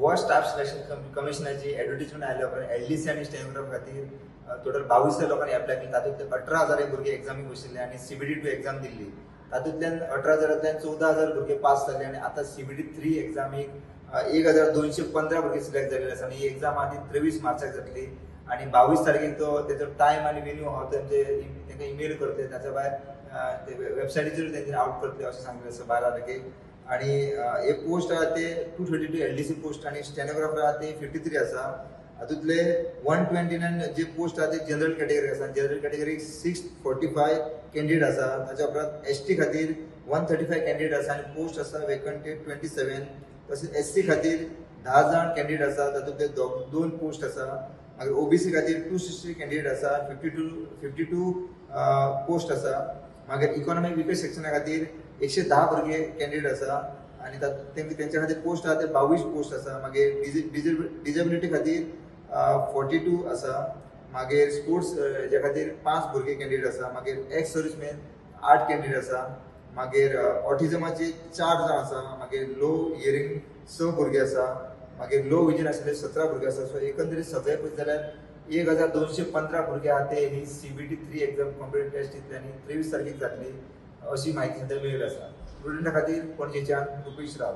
Goa staff selection कमिशनाची advertisement आयल्या उपरांत LDC आनी स्टेनोग्राफ खातीर टोटल 22 लोकांनी एप्लाय केले. तातूंतले 18,000 भुरगे एक्झामीक बशिल्ले आनी CBT 2 एक्झाम दिल्ली. तातूंतल्यान 18,000तल्यान 14,000 भुरगे पास जाले आनी आतां CBT 3 एक्झामीक 1,215 भुरगे सिलेक्ट जाल्ले आसा. आनी ही एक्झाम आदी 23 मार्चाक जातली आनी 22 तारखेक तो तेजो टायम आनी वेन्यू हांव तांकां ईमेल करतले. ताच्या भायर वेबसायटीचेर तेंच्यांनी आउट करतले अशें सांगिल्लें आसा 12 तारखेक. आनी हे पोस्ट आहा ते 232 एलडीसी पोस्ट आनी स्टेनोग्राफर आहा ते 53 आसा. हातूंतले 129 जे पोस्ट आहा ते जनरल कॅटेगरी आसा. जनरल कॅटेगरीक 645 कॅन्डिडेट आसा. ताच्या उपरांत ST खातीर 135 कॅन्डिडेट आसा आनी पोस्ट आसा वेकंटेड 27. तशेंच SC खातीर 10 जाण कॅन्डिडेट आसा. तातूंतले 2 पोस्ट आसा. मागीर OBC खातीर 260 कॅन्डिडेट आसा. 52 पोस्ट आसा. मागीर इकॉनॉमिक विकर सेक्शना खातीर 110 भुरगे कॅन्डिडेट आसा आनी तेंच्या खातीर पोस्ट आहा ते 22 पोस्ट आसा. मागीर डिजेबिलिटी खातीर 42 आसा. मागीर स्पोर्ट्स हेच्या खातीर 5 भुरगे कॅन्डिडेट आसा. मागीर एक्स सर्विसमॅन 8 कॅन्डिडेट आसा. मागीर ऑटिझमाचे 4 जाण आसा. मागीर लो हियरिंग 6 भुरगे आसा. मागीर लो विजन आशिल्ले 17 भुरगे आसा. सो एकंदरीत सगळे पळयत जाल्यार 1,215 भुरगे आहा ते ही CBT 3 एक्झाम कॉम्प्युटर टेस्ट दितले आनी 23 तारखेक जातली अशी म्हायती सध्या मेळिल्ली आसा. स्टुडंटा खातीर पणजेच्यान रुपेश राव.